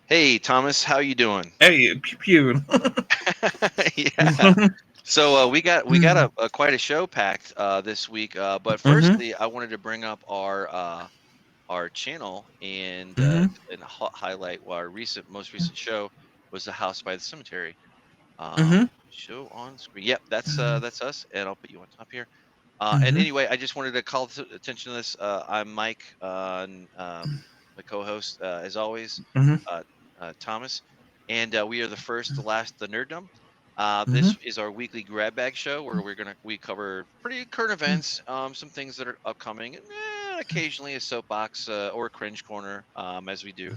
Hey Thomas, how you doing? Hey, pew pew. Yeah. So we got a quite a show packed this week. But Mm-hmm. firstly, I wanted to bring up our channel Mm-hmm. and highlight our most recent show was the House by the Cemetery. Mm-hmm. Show on screen. Yep, that's us, and I'll put you on top here. And Mm-hmm. anyway, I just wanted to call attention to this. I'm Mike, and my co-host, as always, Mm-hmm. uh, Thomas, and we are the first to last, the Nerdom. Mm-hmm. This is our weekly grab bag show where we cover pretty current events, some things that are upcoming, and occasionally a soapbox or a cringe corner, as we do.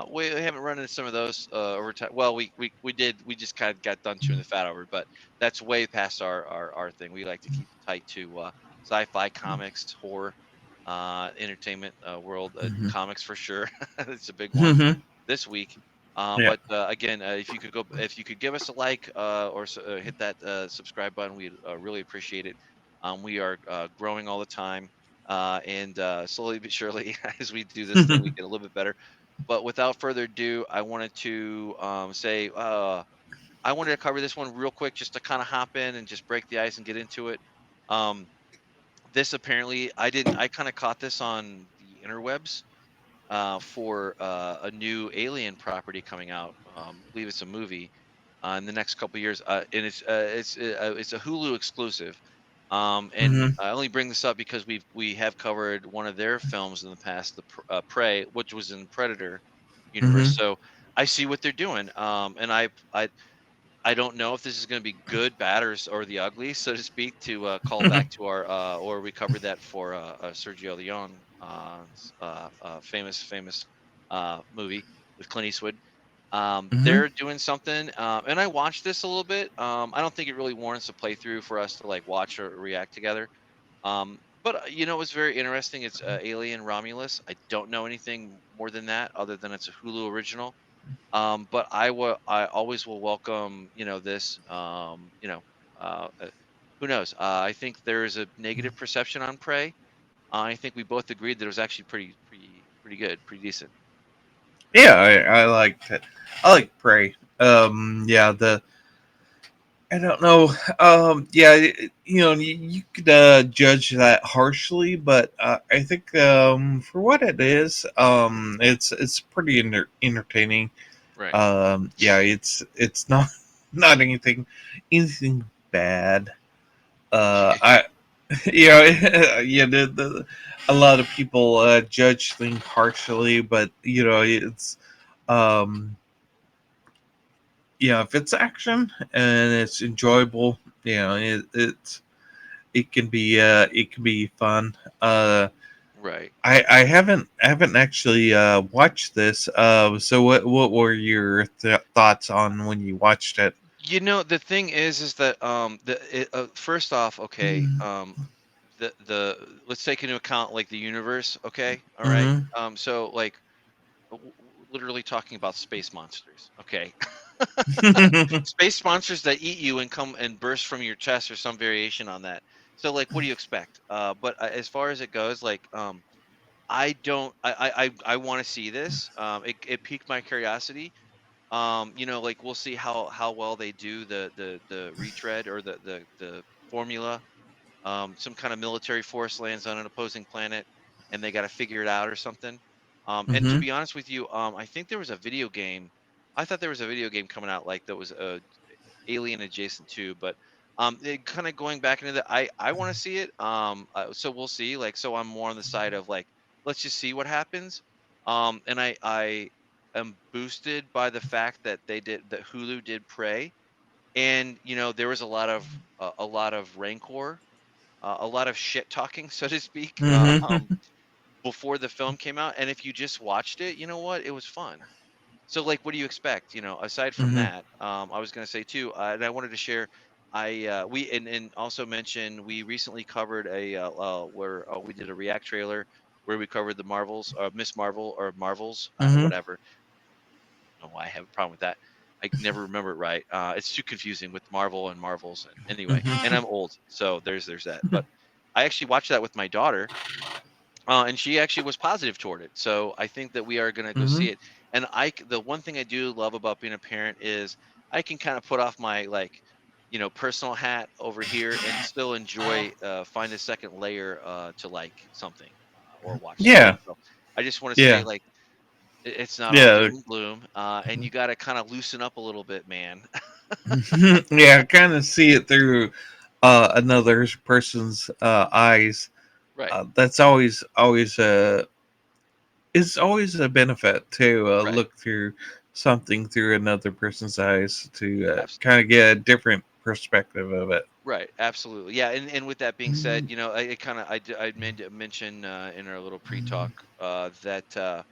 We haven't run into some of those over time. Well, we did. We just kind of got done chewing the fat over, but that's way past our thing. We like to keep it tight to sci-fi, comics, horror, entertainment world, comics for sure. It's a big one Mm-hmm. this week. Yeah. But again, if you could give us a like hit that subscribe button, we'd really appreciate it. We are growing all the time, and slowly but surely, as we do this thing, we get a little bit better. But without further ado, I wanted to say I wanted to cover this one real quick, just to kind of hop in and just break the ice and get into it. Um, this apparently I didn't. I kind of caught this on the interwebs for a new Alien property coming out. I believe it's a movie in the next couple years, and it's a Hulu exclusive. And Mm-hmm. I only bring this up because we have covered one of their films in the past, Prey, which was in Predator universe. Mm-hmm. So I see what they're doing, and I don't know if this is going to be good, bad, or the ugly, so to speak. To call back to our or we covered that for Sergio Leone, famous movie with Clint Eastwood. Mm-hmm. They're doing something, and I watched this a little bit. I don't think it really warrants a playthrough for us to like watch or react together. But it was very interesting. It's Alien Romulus. I don't know anything more than that, other than it's a Hulu original. But I always will welcome, this, who knows? I think there is a negative perception on Prey. I think we both agreed that it was actually pretty good, pretty decent. Yeah, I liked it. I like Prey. Yeah, I don't know. Yeah, you could judge that harshly, but I think for what it is, it's pretty entertaining. Right. Yeah, it's not not anything bad. I yeah, a lot of people judge things harshly, but um, if it's action and it's enjoyable, it can be fun. Right. I haven't actually watched this. So what were your thoughts on when you watched it? The thing is that first off, okay, the let's take into account like the universe, okay, all right. Mm-hmm. So like literally talking about space monsters, okay. Space monsters that eat you and come and burst from your chest or some variation on that. So like what do you expect? But as far as it goes, like I don't I want to see this. It piqued my curiosity. Like we'll see how well they do the retread or the formula. Some kind of military force lands on an opposing planet and they got to figure it out or something. And to Mm-hmm. be honest with you, I think there was a video game. I thought there was a video game coming out like that was alien adjacent too, but kind of going back into that, I want to see it. So we'll see. Like, so I'm more on the side of like, let's just see what happens. And I am boosted by the fact that Hulu did Prey, and there was a lot of rancor, a lot of shit talking, so to speak, Mm-hmm. before the film came out. And if you just watched it, you know what, it was fun. So, like, what do you expect? Aside from Mm-hmm. that, I was going to say too, and I wanted to share. We and also mention we recently covered where we did a React trailer where we covered the Marvels, Miss Marvel or Marvels, Mm-hmm. whatever. I don't know why I have a problem with that. I can never remember it right. It's too confusing with Marvel and Marvels. And anyway, and I'm old, so there's that. But I actually watched that with my daughter, and she actually was positive toward it. So I think that we are going to go Mm-hmm. see it. And the one thing I do love about being a parent is I can kind of put off my like, personal hat over here and still enjoy find a second layer to like something or watch something. Yeah, So I just want to say yeah, like it's not all yeah, doom and gloom, and you got to kind of loosen up a little bit, man. yeah. Kind of see it through another person's eyes. Right, That's always it's always a benefit to right, look through something through another person's eyes to kind of absolutely. get a different perspective of it. Right, absolutely. Yeah, and with that being said, I kind of I meant to mention in our little pre-talk that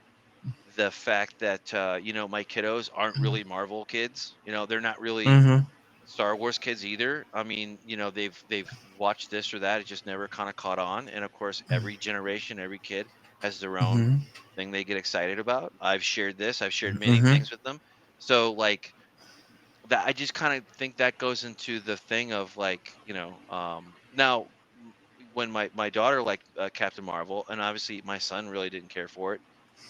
the fact that my kiddos aren't really Marvel kids. They're not really Mm-hmm. Star Wars kids either. I mean, they've watched this or that. It just never kind of caught on. And of course, every generation, every kid has their own Mm-hmm. thing they get excited about. I've shared this. I've shared many Mm-hmm. things with them. So like that, I just kind of think that goes into the thing of like, now when my daughter liked Captain Marvel, and obviously my son really didn't care for it,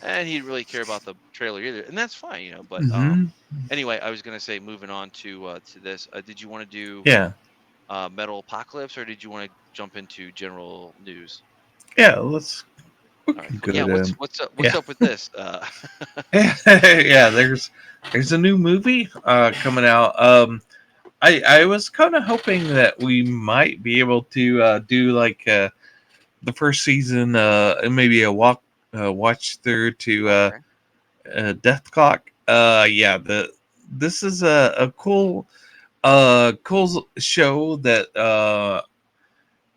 and he didn't really care about the trailer either, and that's fine, But Mm-hmm. anyway, I was gonna say, moving on to this. Did you want to do Yeah, Metal Apocalypse, or did you want to jump into general news? yeah. Let's we All right, can cool. go Yeah, to what's up? What's yeah. up with this? Yeah, there's a new movie coming out. I was kind of hoping that we might be able to do like the first season, and maybe a watch through to Okay. DETHKLOK. Yeah, this is a cool show that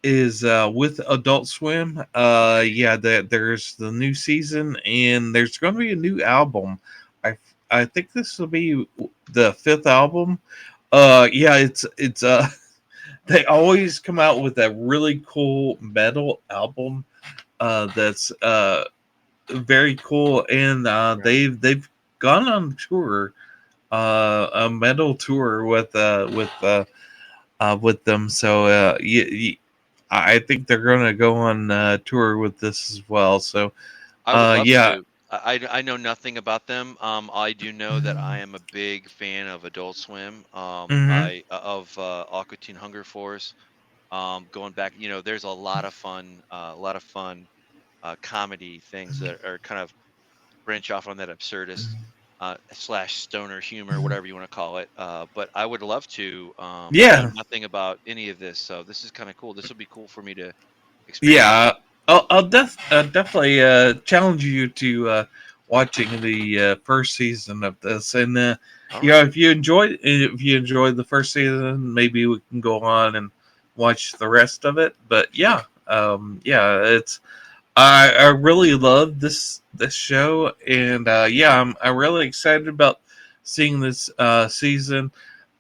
is with Adult Swim. Yeah, that there's the new season and there's going to be a new album. I I think this will be the fifth album. Yeah, it's they always come out with a really cool metal album. That's very cool, and Right. they've gone on tour, a metal tour with them. So I think they're gonna go on tour with this as well. So I would love yeah. to. I know nothing about them. I do know that I am a big fan of Adult Swim. Mm-hmm. I of Aqua Teen Hunger Force. Going back, there's a lot of fun comedy things that are kind of branch off on that absurdist slash stoner humor, whatever you want to call it. But I would love to. I know Yeah, nothing about any of this, so this is kind of cool. This will be cool for me to experience. yeah. I'll definitely challenge you to watching the first season of this, and All right. if you enjoyed the first season, maybe we can go on and watch the rest of it. But Yeah. yeah, yeah, it's I really love this show, and yeah, I'm really excited about seeing this season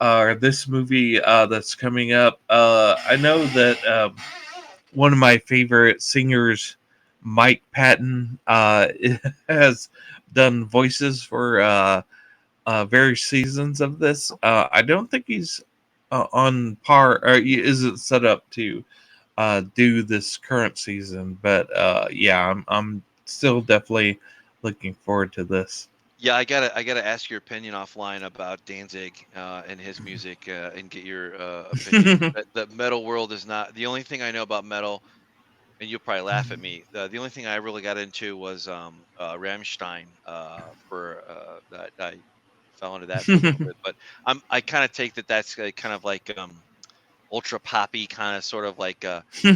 or this movie that's coming up. I know that one of my favorite singers, Mike Patton, has done voices for various seasons of this. I don't think he's on par or he isn't set up to do this current season, but yeah, I'm still definitely looking forward to this. Yeah, I gotta ask your opinion offline about Danzig and his music and get your opinion. The metal world is not the only thing I know about metal, and you'll probably laugh at me. The only thing I really got into was Rammstein. For that I fell into that for a little bit, but I kind of take that that's kind of like ultra poppy, kind of sort of like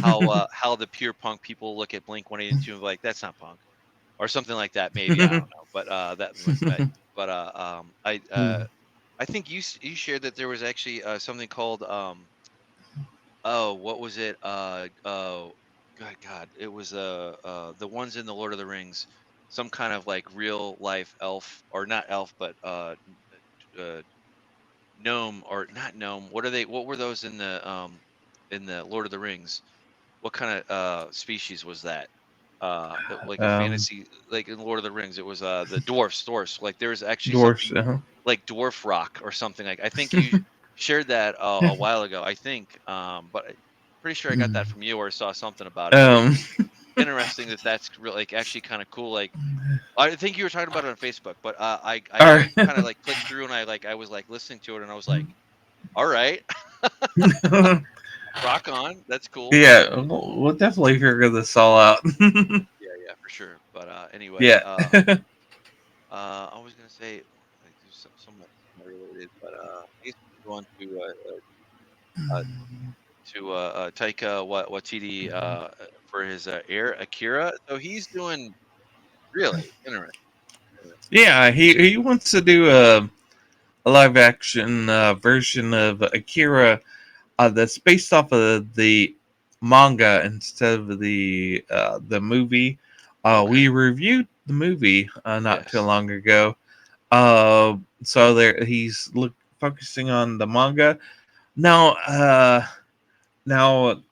how the pure punk people look at Blink 182 and be like, that's not punk, or something like that. Maybe I don't know, but but I think you shared that there was actually something called oh, what was it? Oh, God, it was the ones in the Lord of the Rings, some kind of like real life elf, or not elf, but gnome, or not gnome. What are they? What were those in the Lord of the Rings? What kind of species was that? Like a um, fantasy, like in Lord of the Rings, it was the dwarfs. Like there was actually Dwarfs. something like dwarf rock or something. Like I think you shared that a while ago. I think, but pretty sure I got that from you or saw something about it. What do you um, think? interesting that that's really like actually kind of cool. Like I think you were talking about it on Facebook, but I All did right. kind of like click through and I was like listening to it and I was like, all right, rock on, that's cool. Yeah, we'll definitely figure this all out. Yeah, yeah, for sure. But anyway, Yeah. I was gonna say like there's somewhat related, but I guess we can go on to Taika Waititi for his heir Akira. So he's doing really interesting. Yeah, he wants to do a live action version of Akira that's based off of the manga instead of the movie. Okay. We reviewed the movie not too Yes. long ago. So there he's focusing on the manga now. Now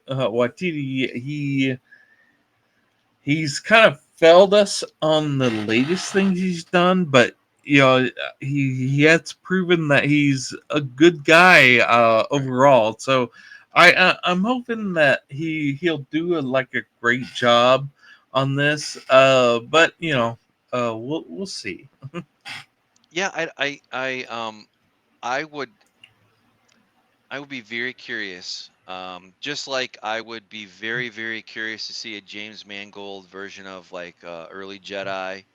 Watiti he's kind of failed us on the latest things he's done, but you know he has proven that he's a good guy Right. overall. So I'm hoping that he'll do like a great job on this. But we'll see. Yeah, I would be very curious. Just like I would be very, very curious to see a James Mangold version of like early Jedi,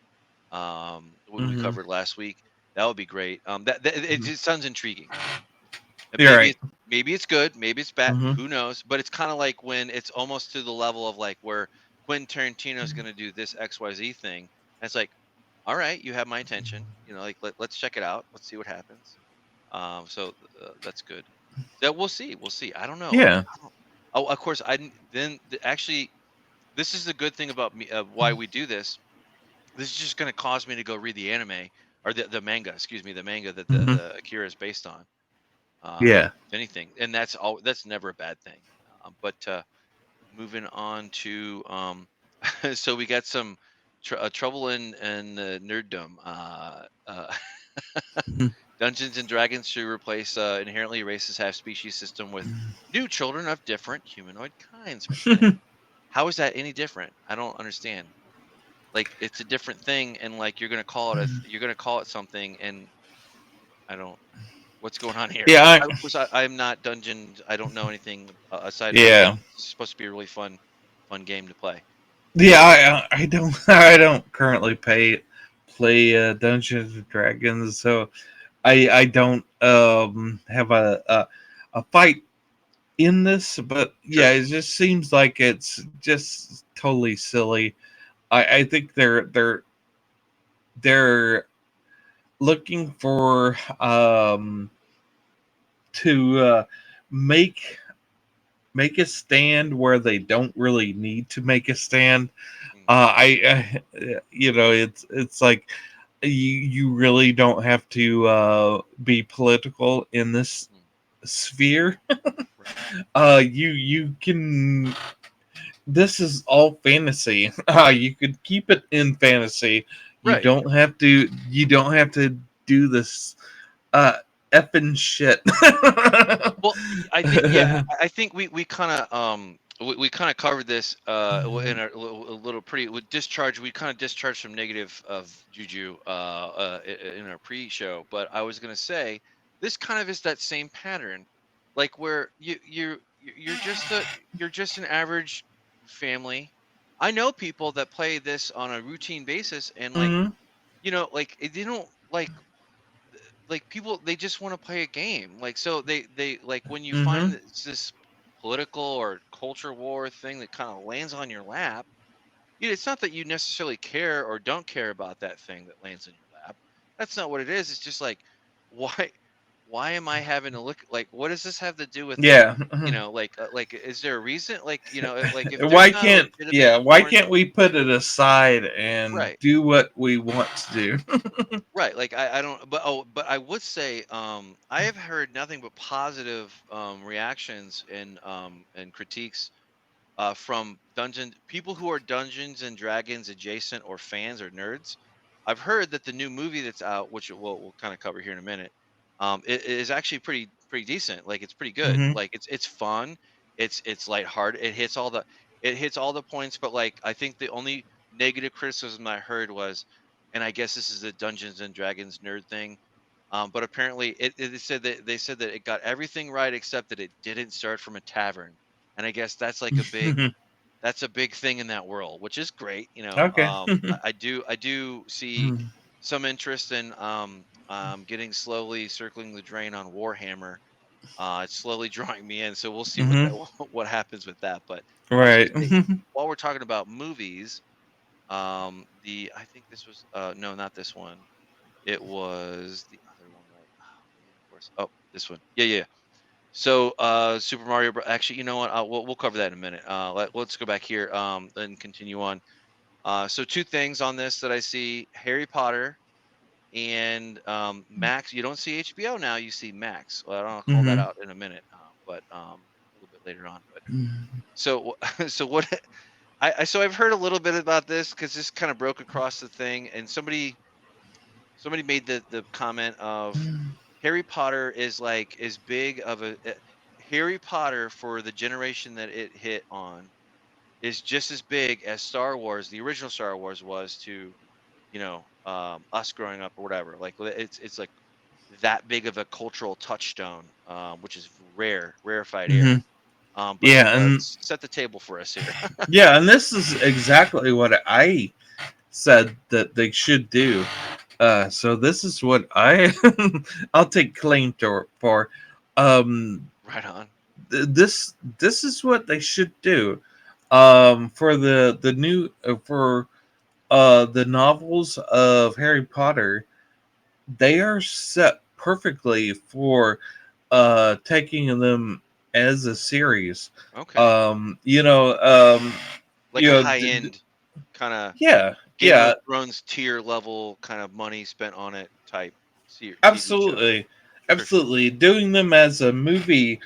what we Hmm. covered last week. That would be great. That it just sounds intriguing. And You're right. maybe it's good, maybe it's bad, Hmm. who knows? But it's kind of like when it's almost to the level of like where Quentin Tarantino is going to do this XYZ thing. And it's like, all right, you have my attention. You know, like let's check it out. Let's see what happens. So that's good. So we'll see. We'll see. I don't know. Yeah. I don't. Oh, of course. I didn't. Actually, this is the good thing about me. Why we do this. This is just going to cause me to go read the anime or the manga. Excuse me, the manga that Hmm. the Akira is based on. Yeah. If anything, and that's all. That's never a bad thing. But moving on to so we got some trouble in nerddom. Dungeons and Dragons should replace inherently racist half-species system with new children of different humanoid kinds are playing. How is that any different? I don't understand. Like it's a different thing, and like you're gonna call it something, and I don't. What's going on here? Yeah. Of course, I'm not dungeons. I don't know anything aside from like Yeah. it's supposed to be a really fun game to play. Yeah, I don't I don't currently play Dungeons and Dragons, so I don't have a fight in this. But yeah, Sure. it just seems like it's just totally silly. I think they're looking for to make make a stand where they don't really need to make a stand. Mm, It's like you really don't have to be political in this mm, sphere. right. You can. This is all fantasy. You could keep it in fantasy. You Right. don't have to. You don't have to do this uh effing shit. Well, I think yeah, I think we kind of we kind of covered this in a little pretty with discharge. We kind of discharged some negative of juju in our pre-show, but I was gonna say this kind of is that same pattern, like where you're just an average family. I know people that play this on a routine basis, and like Hmm. like they don't like people they just want to play a game like so they like when you find Hmm. that it's this political or culture war thing that kind of lands on your lap, it's not that you necessarily care or don't care about that thing that lands in your lap. That's not what it is. It's just like why why am I having to look like what does this have to do with like Yeah. like is there a reason like like if there's Why not a can't legitimate yeah? Why foreign can't we put it aside and right. do what we want to do? Right, like I don't, but but I would say, I have heard nothing but positive reactions and critiques from dungeon people who are Dungeons and Dragons adjacent or fans or nerds. I've heard that the new movie that's out, which we'll kind of cover here in a minute, it is actually pretty decent. Like it's pretty good. Hmm. Like it's fun. It's lighthearted. It hits all the. it hits all the points, but like I think the only negative criticism I heard was, and I guess this is a Dungeons and Dragons nerd thing, but apparently it said that they said that it got everything right except that it didn't start from a tavern, and I guess that's like a big that's a big thing in that world, which is great. Okay. I do see some interest in getting slowly circling the drain on Warhammer. It's slowly drawing me in, so we'll see what that Hmm. what happens with that. But I was Right. gonna say, while we're talking about movies, the I think this was no, not this one. It was the other one, right? Oh man, of course. Oh, this one. Yeah, yeah. So, Super Mario actually, you know what? We'll cover that in a minute. Let's go back here and continue on. So two things on this that I see: Harry Potter and Max. You don't see HBO now; you see Max. Well, I'll call that Hmm. out in a minute, but a little bit later on. But so, so what? So I've heard a little bit about this because this kind of broke across the thing, and somebody made the comment of Harry Potter is like as big of Harry Potter for the generation that it hit on is just as big as Star Wars, the original Star Wars was to, us growing up or whatever. Like it's like that big of a cultural touchstone, which is rare, rarefied air. Hmm. But Yeah, and set the table for us here. yeah, and this is exactly what I said that they should do. So this is what I'll take claim to for. Um, Right on. this is what they should do. For the new for the novels of Harry Potter, they are set perfectly for taking them as a series. Okay. Um, you know, um, Like you a know, high end kind of yeah, Game of yeah, Thrones tier level kind of money spent on it type TV show. absolutely, For sure. absolutely. Doing them as a movie,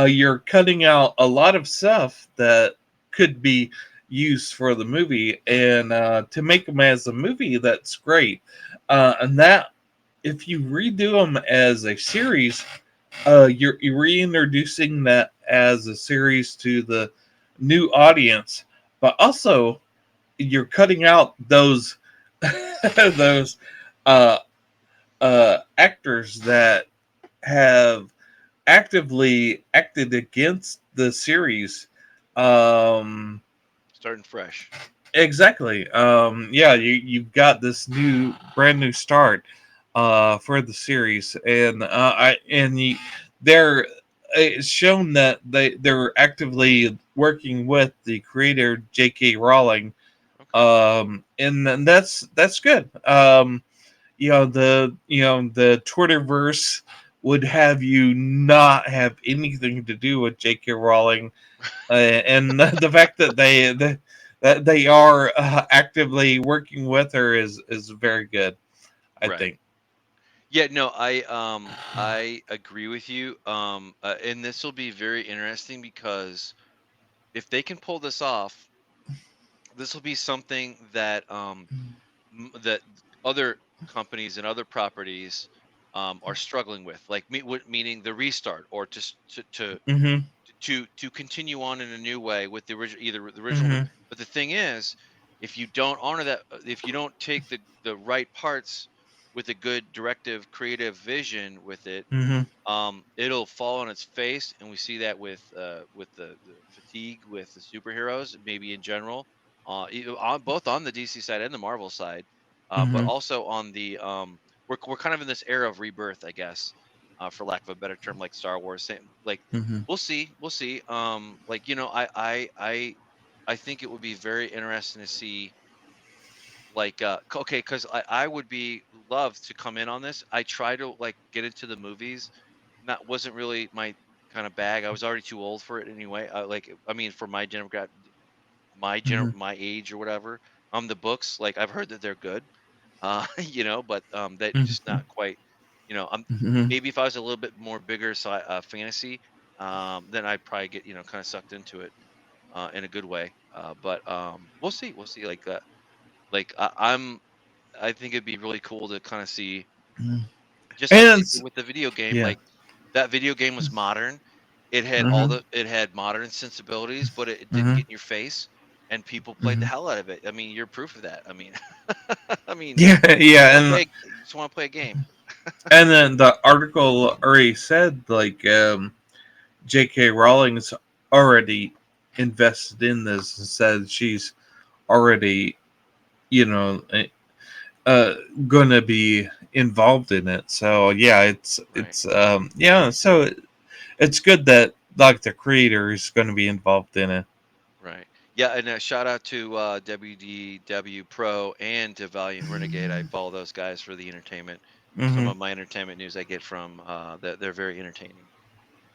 you're cutting out a lot of stuff that could be used for the movie, and to make them as a movie, that's great. And that if you redo them as a series, you're reintroducing that as a series to the new audience, but also you're cutting out those those uh, actors that have actively acted against the series. Um, Starting fresh. exactly. Yeah, you've got this brand new start for the series, and they're it's shown that they're actively working with the creator J.K. Rowling, Okay. and then that's good. The Twitterverse would have you not have anything to do with J.K. Rowling, and the fact that that they are actively working with her is very good. I Right. think. Yeah, no, I agree with you. And this will be very interesting because if they can pull this off, this will be something that that other companies and other properties are struggling with, like meaning the restart or Mm-hmm. to continue on in a new way with the original, either the original. Mm-hmm. But the thing is, if you don't honor that, if you don't take the right parts with a good directive creative vision with it, Mm-hmm. it'll fall on its face, and we see that with the fatigue with the superheroes, maybe in general, on both on the DC side and the Marvel side, but Mm-hmm. also on the we're kind of in this era of rebirth, I guess, for lack of a better term, like Star Wars. Same, like Mm-hmm. we'll see. Like I think it would be very interesting to see like okay, because I would be love to come in on this. I try to like get into the movies, and that wasn't really my kind of bag. I was already too old for it anyway. I mean, for Mm-hmm. my age or whatever. The books, like I've heard that they're good, but that just Mm-hmm. not quite. Mm-hmm. Maybe if I was a little bit more bigger fantasy, then I'd probably get kind of sucked into it in a good way. But we'll see. Like I think it'd be really cool to kind of see, just like And they did it's with the video game. yeah. Like that video game was modern, It had all Mm-hmm. it had modern sensibilities, but it didn't Mm-hmm. get in your face, and people played the Mm-hmm. hell out of it. I mean, you're proof of that. I mean, I mean, Yeah, you yeah, want to play, you just want to play a game, and then the article already said like J.K. Rowling's already invested in this and said she's already, you know, uh, gonna be involved in it. So yeah, right? yeah, so it's good that like the creator is gonna be involved in it. Right. Yeah, and a shout out to WDW Pro and to Valiant Renegade. I follow those guys for the entertainment. Some Mm-hmm. of my entertainment news I get from that they're very entertaining.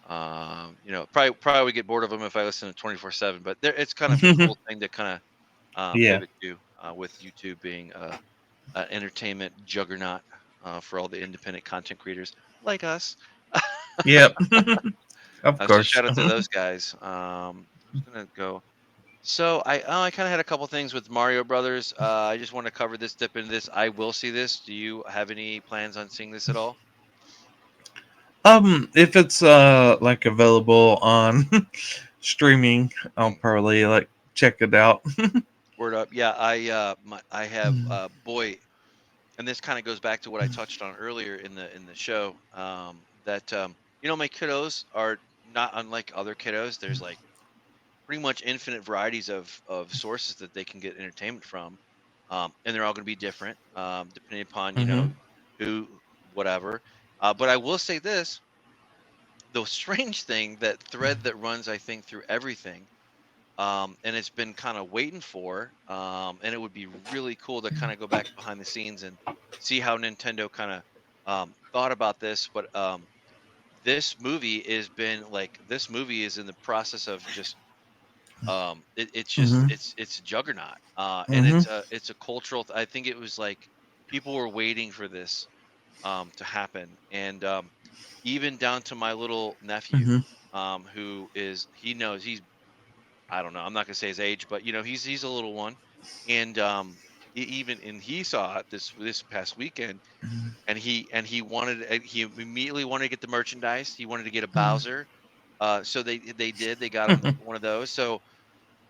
Probably would get bored of them if I listen to 24/7, but it's kind of a cool thing to kind of Yeah. pivot to with YouTube being an entertainment juggernaut for all the independent content creators like us. Yep. Of So course. shout out to those guys. Who's gonna go? So I kind of had a couple things with Mario Brothers. I just want to cover this, dip into this. I will see this. Do you have any plans on seeing this at all? If it's like available on streaming, I'll Mm, probably like check it out. word up. Yeah, I have boy, and this kind of goes back to what I touched on earlier in the show. That my kiddos are not unlike other kiddos. There's like pretty much infinite varieties of sources that they can get entertainment from, and they're all going to be different depending upon Mm-hmm. who whatever. But I will say this: the strange thing, that thread that runs, I think, through everything, and it's been kind of waiting for, and it would be really cool to kind of go back behind the scenes and see how Nintendo kind of thought about this. But this movie is in the process of just it's just Mm-hmm. it's a juggernaut, and Mm-hmm. it's a cultural I think it was like people were waiting for this to happen, and even down to my little nephew, Mm-hmm. who is he knows he's I don't know, I'm not gonna say his age, but he's a little one, and he saw it this past weekend, and he immediately wanted to get the merchandise. He wanted to get a Bowser, so they did. They got him one of those. So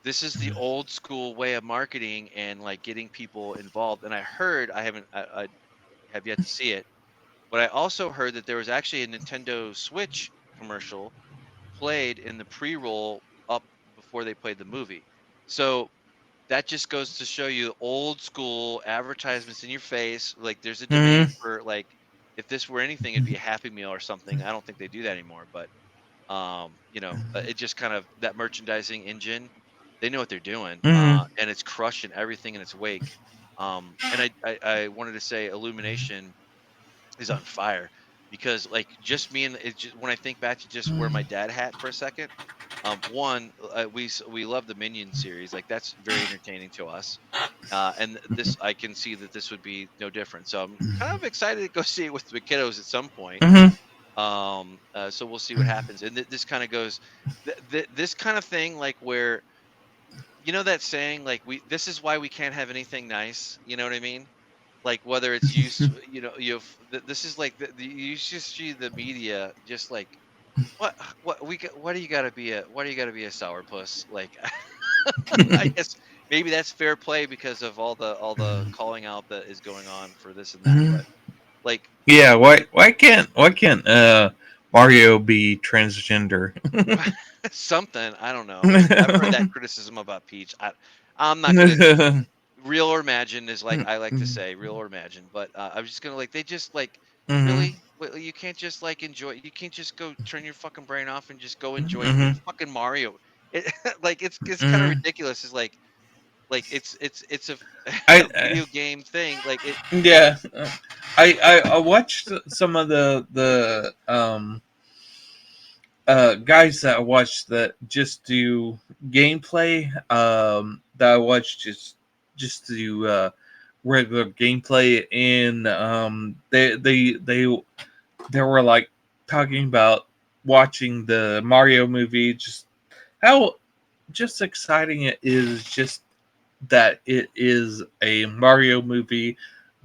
this is the old school way of marketing and like getting people involved. And I heard, I have yet to see it, but I also heard that there was actually a Nintendo Switch commercial played in the pre-roll up before they played the movie. So that just goes to show you old school advertisements in your face. Like there's a demand Mm-hmm. for, like, if this were anything, it'd be a Happy Meal or something. I don't think they do that anymore, but it just kind of, that merchandising engine, they know what they're doing, Mm-hmm. and it's crushing everything in its wake. And I wanted to say Illumination is on fire, because like just me and it just, when I think back to just wear my dad hat for a second, one, we love the Minion series, like that's very entertaining to us, and this, I can see that this would be no different, so I'm kind of excited to go see it with the kiddos at some point. Mm-hmm. So we'll see what happens, and this kind of goes, this kind of thing, like where, that saying, like, we this is why we can't have anything nice, you know what I mean? Like whether it's used, this is like you just see the media just like, what do you got to be a, sourpuss, like? I guess maybe that's fair play because of all the calling out that is going on for this and that, Mm-hmm. but like, Yeah. Why can't Mario be transgender? something, I don't know. Like I've heard that criticism about Peach. I'm not gonna, real or imagine is, like I like to say, real or imagine, but I'm just gonna, like, they just like, Mm-hmm. really, you can't just like enjoy, you can't just go turn your fucking brain off and just go enjoy it. Mm-hmm. It's fucking Mario. It like it's kind of Mm-hmm. ridiculous. It's like it's a I, a video game thing. Like it. yeah, I watched some of the guys that I watched that just do gameplay. That I watched just do regular gameplay, and they were like talking about watching the Mario movie, just how just exciting it is, just that it is a Mario movie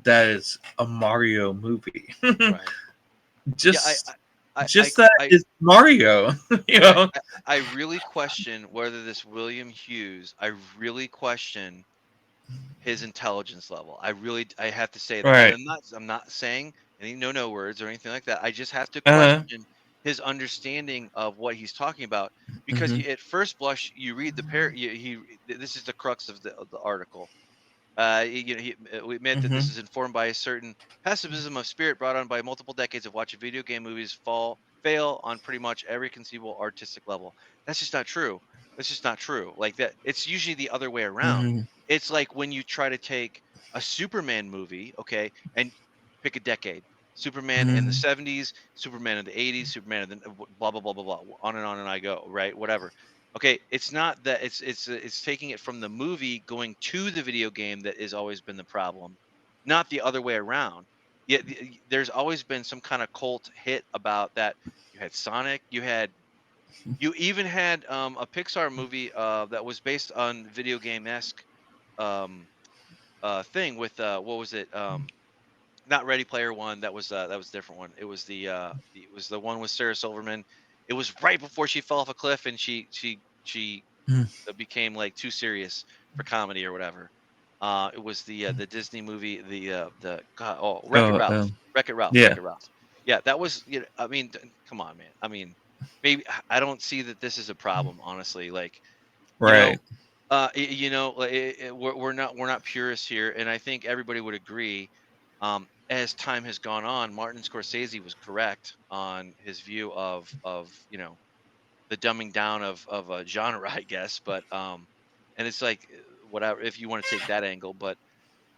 that is a Mario movie. Right. Yeah, Just. just that it's Mario. you I, know. I I really question whether this William Hughes. I really question his intelligence level. I have to say that. And Right. I'm not saying any no words or anything like that. I just have to Uh. question his understanding of what he's talking about because Mm-hmm. at first blush you read the this is the crux of the article. We admit that this Mm-hmm. is informed by a certain pessimism of spirit brought on by multiple decades of watching video game movies fail on pretty much every conceivable artistic level. That's just not true. That's just not true. Like that, it's usually the other way around. Mm-hmm. It's like when you try to take a Superman movie, okay, and pick a decade. Superman in the Mm-hmm. 70s, Superman in the 80s, Superman in the blah blah blah blah blah. On and I go, right? Whatever. Okay, it's not that it's taking it from the movie going to the video game that has always been the problem, not the other way around. Yet there's always been some kind of cult hit about that. You had Sonic, you even had a Pixar movie that was based on video game esque um, thing with what was it? Not Ready Player One. That was a different one. It was the one with Sarah Silverman. It was right before she fell off a cliff and she became like too serious for comedy or whatever. It was the Disney movie, the God, oh, Wreck It Oh. Ralph, Wreck It Ralph, Wreck Yeah. It Ralph. Yeah, that was. I mean, come on, man. I mean, maybe I don't see that this is a problem, honestly. Like, you know, Right. like, we're not purists here, and I think everybody would agree. As time has gone on, Martin Scorsese was correct on his view of the dumbing down of a genre, I guess. But and it's like whatever if you want to take that angle, but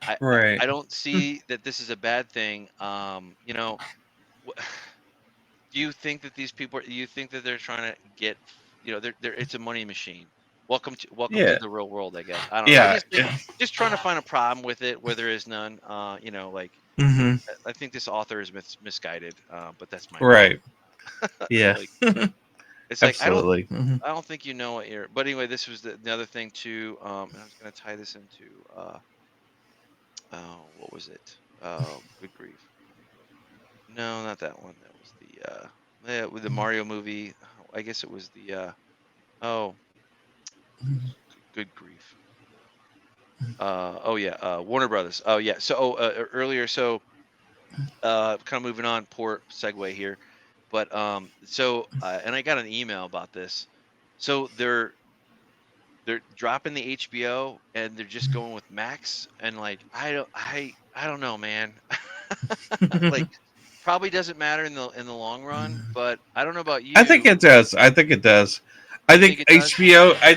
I Right. don't see that this is a bad thing. Do you think that these people? Do you think that they're trying to get? They're it's a money machine. Welcome to Yeah. the real world, I guess. I don't know. I Yeah. just think just trying to find a problem with it where there is none. Like Mm-hmm. I think this author is misguided. But that's my opinion. Right. Yeah. Like it's like Absolutely. Mm-hmm. I don't think you know what you're. But anyway, this was the other thing too. And I was gonna tie this into what was it? Good grief. No, not that one. That was yeah, with the Mario movie. I guess it was oh good grief. Oh yeah, Warner Brothers. Oh yeah. So earlier, so kind of moving on. Poor segue here, but and I got an email about this. So they're dropping the HBO and they're just going with Max and like I don't know, man. Like probably doesn't matter in the long run, but I don't know about I think you. it does. I think it does. I You think think it does? HBO. I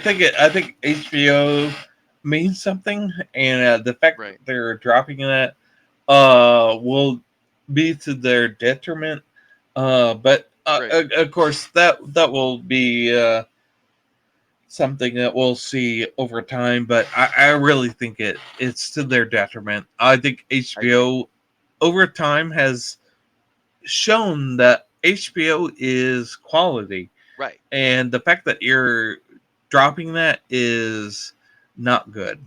think HBO means something, and the fact that Right. they're dropping that will be to their detriment. But Right. of course, that will be something that we'll see over time. But I really think it's to their detriment. I think I agree. HBO over time has shown that HBO is quality, Right. and the fact that you're dropping that is not good.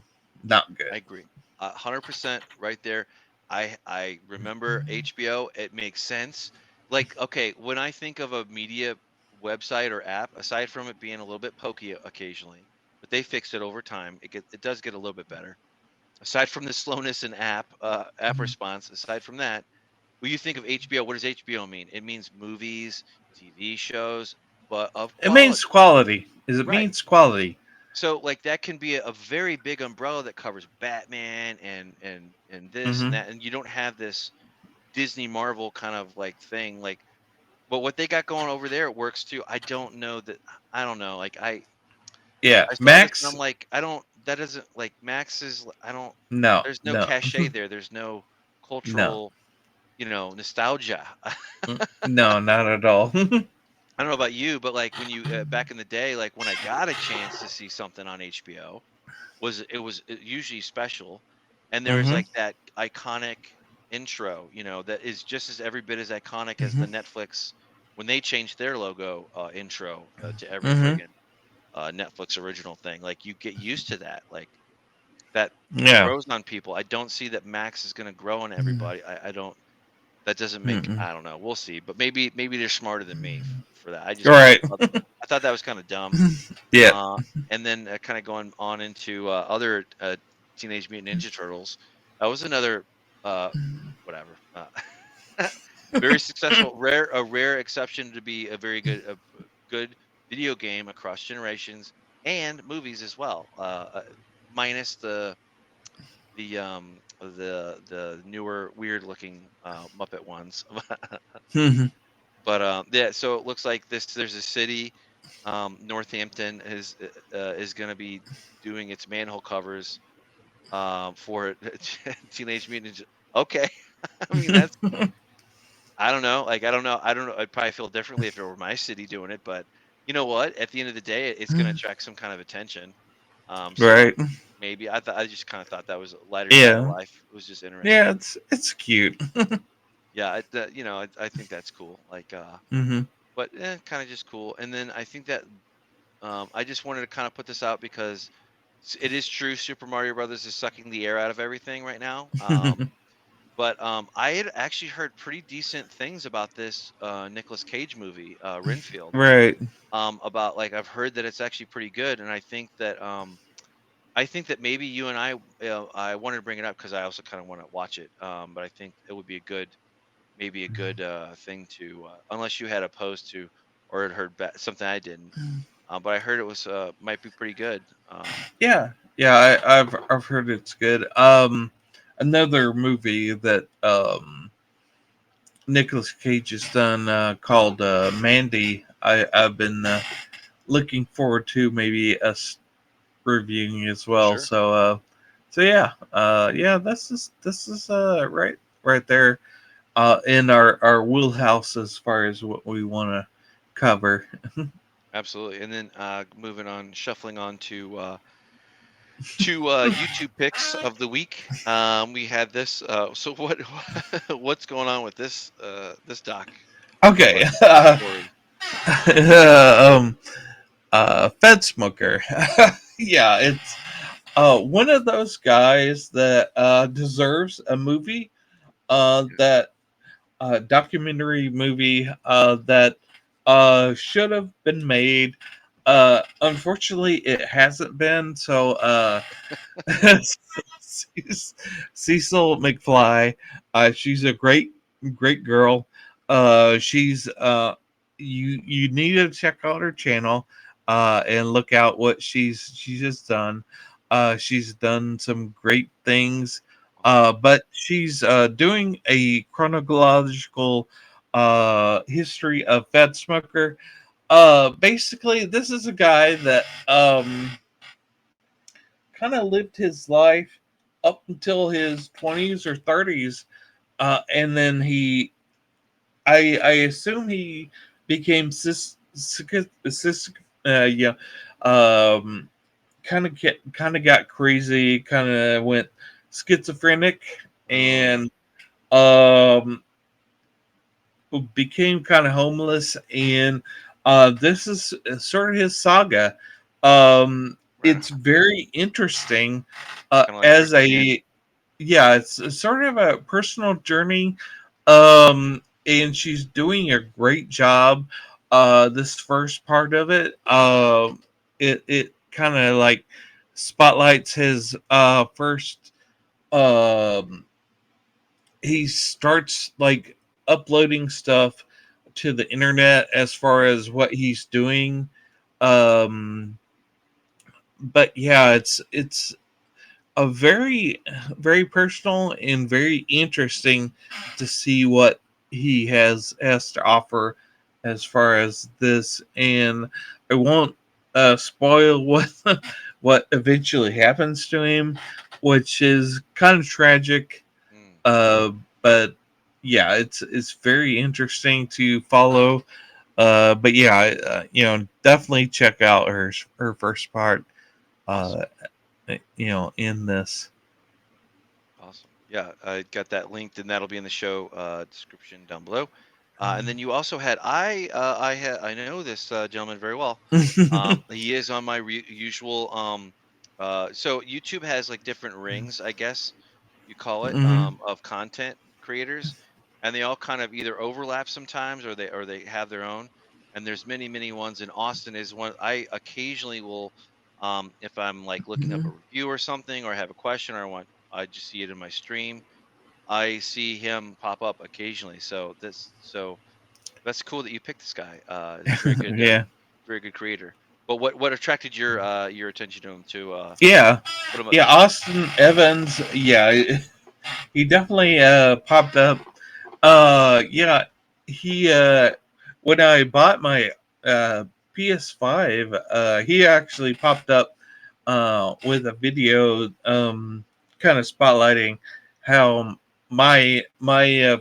Not good. I agree. 100% right there. I remember HBO. It makes sense. Like, okay, when I think of a media website or app, aside from it being a little bit pokey occasionally, but they fixed it over time. It does get a little bit better. Aside from the slowness in app response, aside from that, when you think of HBO, what does HBO mean? It means movies, TV shows, but of It means quality. quality. Is it Right. means quality? So like that can be a very big umbrella that covers Batman and this and Mm-hmm. that, and you don't have this Disney Marvel kind of like thing. Like, but what they got going over there works too. I don't know that. I don't know. Like Yeah, I saw this and Max. I'm like, I don't. That doesn't like Max is. I don't. No, There's no no, cachet there. There's no no, cultural, nostalgia. no, not at all. I don't know about you, but like when you back in the day, like when I got a chance to see something on HBO, was usually special, and there was Mm-hmm. like that iconic intro, that is just as every bit as iconic as Mm-hmm. the Netflix when they changed their logo intro to every Mm-hmm. friggin' Netflix original thing. Like you get used to that, like that Yeah. grows on people. I don't see that Max is going to grow on everybody. I don't. That doesn't make Mm-mm. I don't know. We'll see, but maybe they're smarter than me for that. I just kind of Right. I thought that was kind of dumb. Yeah. Uh, and then kind of going on into other Teenage Mutant Ninja Turtles. That was another uh, whatever. Very successful, a rare exception to be a very good video game across generations and movies as well. Minus the newer weird looking Muppet ones. Mhm. But yeah, so it looks like there's a city, Northampton is going to be doing its manhole covers for Teenage Mutant Ninja. Okay, I mean that's I don't know. Like I don't know. I'd probably feel differently if it were my city doing it, but you know what? At the end of the day, it's going to attract some kind of attention. So Right. maybe I just kind of thought that was a lighter side of Yeah. life. It was just Yeah. interesting. It's cute. Yeah, I think that's cool. Like, Mhm. but kind of just cool. And then I think that I just wanted to kind of put this out because it is true. Super Mario Brothers is sucking the air out of everything right now. But I had actually heard pretty decent things about this Nicolas Cage movie, Renfield. Right. About like I've heard that it's actually pretty good, and I think that maybe you and I wanted to bring it up because I also kind of want to watch it. But I think it would be a good maybe a good thing to unless you had opposed to or had heard something I didn't. But I heard it was might be pretty good. Yeah. Yeah. I've heard it's good. Another movie that Nicolas Cage has done called Mandy. I've been looking forward to maybe us reviewing as well. Sure, So yeah, yeah. This is right there in our wheelhouse as far as what we want to cover. absolutely. And then moving on, shuffling on to YouTube picks of the week. We had this. So what what's going on with this doc? Okay. What's the story? um. Fed smoker. Yeah, it's one of those guys that deserves a movie. That documentary movie that should have been made. Unfortunately, it hasn't been. So, Cecil McFly, she's a great girl. She's you need to check out her channel and look out what she's just done. She's done some great things, Awesome. but she's doing a chronological history of Fed Smoker. Basically, this is a guy that kind of lived his life up until his 20s or 30s, and then I assume he became yeah, um, kind of got crazy, kind of went schizophrenic, Oh, and um, became kind of homeless. And this is sort of his saga. right It's on. very interesting Kind of like as firsthand. a yeah, it's sort of a personal journey. And she's doing a great job. This first part of it, it kind of like spotlights his first. Um, he starts like uploading stuff to the internet as far as what he's doing. Um, but yeah, it's a very personal and very interesting to see what he has to offer as far as this. And I won't spoil what what eventually happens to him, which is kind of tragic. Mm, uh but yeah, it's very interesting to follow. But yeah, definitely check out her first part, awesome. uh in this. Awesome. Yeah, I got that linked, and that'll be in the show description down below. And then you also had I know this gentleman very well. He is on my usual. So YouTube has like different rings, I guess you call it, Hmm. of content creators. and they all kind of either overlap sometimes, or they have their own. And there's many ones. And Austin is one I occasionally will, if I'm like looking up a Mhm. review or something, or I have a question, or I just see it in my stream. I see him pop up occasionally. So that's cool that you picked this guy. He's a Yeah. very good creator. But what attracted your attention to him to Yeah. put him up Yeah. this way? Austin Evans. Yeah. He definitely popped up. Yeah. He when I bought my PS5, he actually popped up with a video, kind of spotlighting how my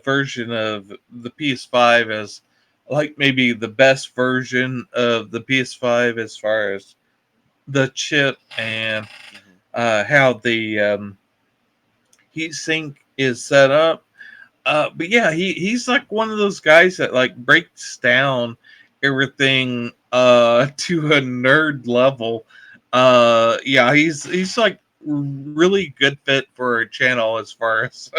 version of the PS5 is like maybe the best version of the PS5 as far as the chip and Hmm. how the heat sink is set up. But yeah, he's like one of those guys that like breaks down everything to a nerd level. Yeah, he's like really good fit for a channel as far as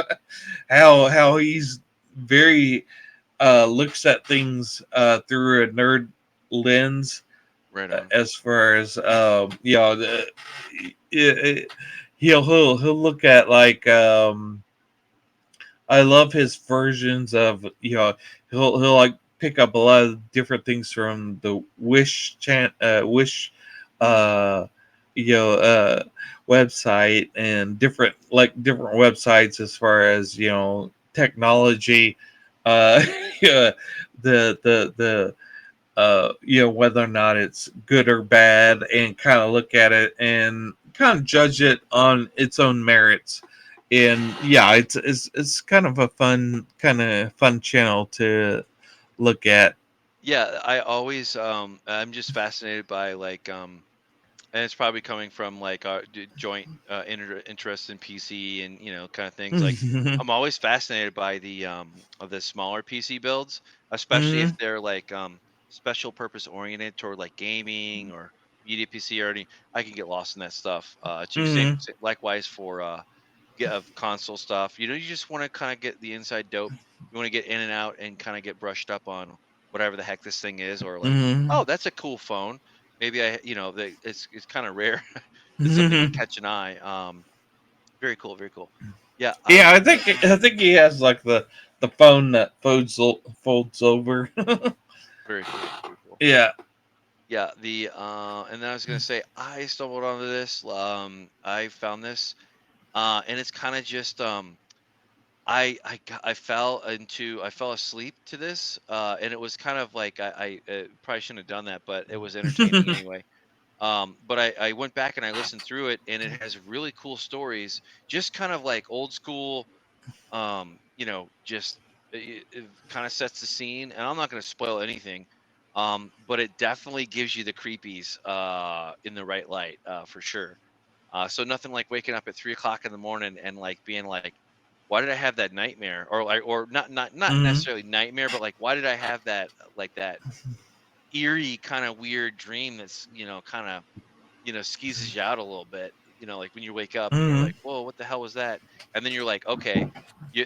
how he's very looks at things through a nerd lens, Right on. as far as it, he'll look at like I love his versions of he'll like pick up a lot of different things from the Wish uh you know website, and different websites as far as technology, uh yeah, the whether or not it's good or bad, and kind of look at it and kind of judge it on its own merits. And yeah, it's kind of fun channel to look at. Yeah, I always I'm just fascinated by like and it's probably coming from like our joint interest in PC and kind of things. Like Hmm. I'm always fascinated by the of the smaller PC builds, especially if Hmm. they're like special purpose oriented toward like gaming or media PC or any. I can get lost in that stuff too. Hmm. Likewise for get of console stuff. You just want to kind of get the inside dope. You want to get in and out and kind of get brushed up on whatever the heck this thing is, or like, Hmm. oh, that's a cool phone. Maybe it's kind of rare that something Hmm. would catch an eye. Very cool, very cool. Yeah, Yeah, I'm I think he has like the phone that folds over. very cool, very cool. Yeah. Yeah, the and then I was gonna say I stumbled onto this. I found this, and it's kind of just I fell asleep to this, and it was kind of like I probably shouldn't have done that, but it was entertaining anyway. But I went back and I listened through it, and it has really cool stories, just kind of like old school, just it kind of sets the scene. And I'm not going to spoil anything, but it definitely gives you the creepies in the right light, for sure. So nothing like waking up at 3 o'clock in the morning and like being like, why did I have that nightmare? Or like, or not Hmm. necessarily nightmare, but like, why did I have that, like that eerie kind of weird dream that's kind of skeezes you out a little bit. Like when you wake up and you're Hmm. like, whoa, what the hell was that? And then you're like, okay.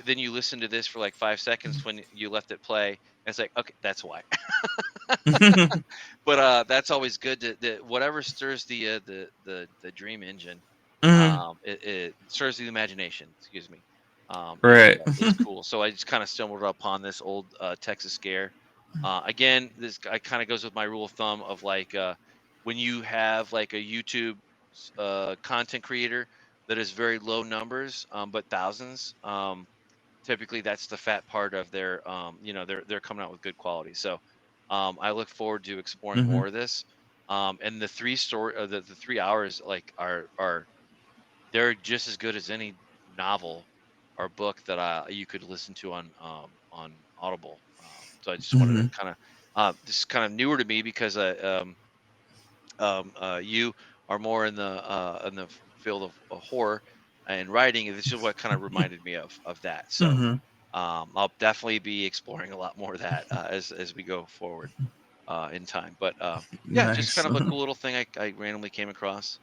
Then you listen to this for like 5 seconds when you left it play, and it's like, okay, that's why. But that's always good to whatever stirs the dream engine. Hmm. It stirs the imagination. Excuse me. Right. It's cool. So I just kind of stumbled upon this old Texas scare. Again, this kind of goes with my rule of thumb of like when you have like a YouTube content creator that is very low numbers, but thousands. Typically, that's the fat part of their they're coming out with good quality. So I look forward to exploring Hmm. more of this. And the 3 hours like are they're just as good as any novel or book that you could listen to on Audible. So I just wanted to Hmm. kind of this is kind of newer to me because you are more in the field of horror and writing, and this is what kind of reminded me of that. So Hmm. I'll definitely be exploring a lot more of that as we go forward in time. But yeah, just Nice. kind of a cool little thing I randomly came across.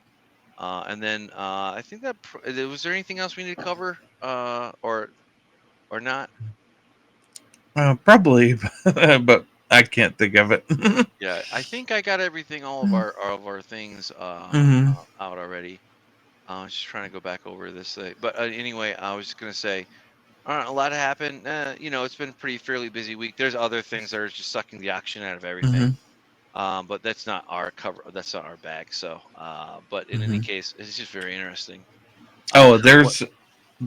And then I think was there anything else we need to cover or not? Probably, but I can't think of it. Yeah, I think I got everything, all of our things Hmm. out already. I was just trying to go back over this thing, but anyway, I was just gonna say, a lot happened. It's been pretty fairly busy week. There's other things that are just sucking the action out of everything. Hmm. But that's not our cover. That's not our bag. So, but in any Hmm. case, it's just very interesting. Oh, What? Oh, go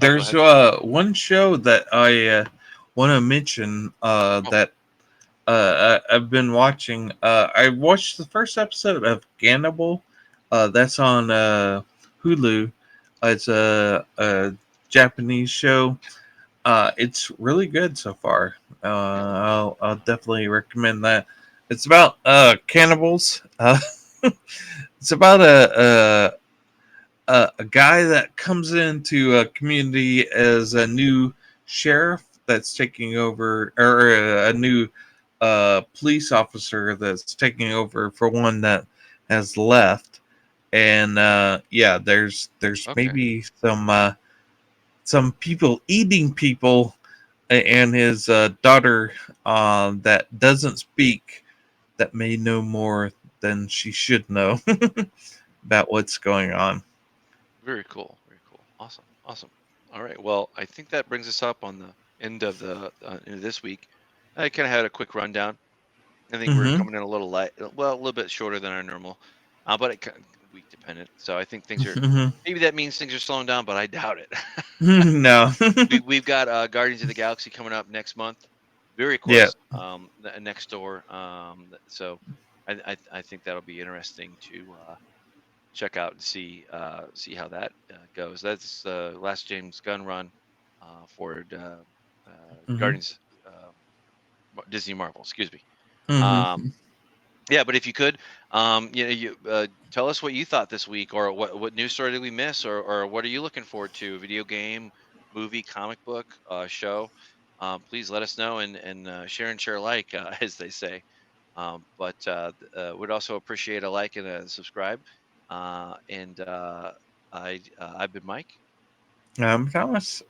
there's ahead. one show that I want to mention Oh, that I've been watching. I watched the first episode of Cannibal. That's on Hulu. It's a Japanese show. It's really good so far. yeah. I'll definitely recommend that. It's about cannibals. It's about a guy that comes into a community as a new sheriff that's taking over, or a new police officer that's taking over for one that has left. And yeah, there's Okay. maybe some people eating people, and his daughter that doesn't speak, that may know more than she should know about what's going on. Very cool. Very cool. Awesome. Awesome. All right. Well, I think that brings us up on the end of this week. I kind of had a quick rundown. I think we're Mm-hmm. coming in a little light, well, a little bit shorter than our normal, but it week dependent. So I think things are, Mm-hmm. maybe that means things are slowing down, but I doubt it. No. We've got Guardians of the Galaxy coming up next month, very Yeah. close, next door. So I think that'll be interesting to check out and see how that goes. That's the last James Gunn run for Guardians, Disney Marvel. Excuse me. Um, Mm-hmm. yeah, but if you could, you tell us what you thought this week, or what news story did we miss, or what are you looking forward to? Video game, movie, comic book, show? Please let us know, and share and share alike, as they say. But would also appreciate a like and a subscribe. And I've been Mike. Thomas.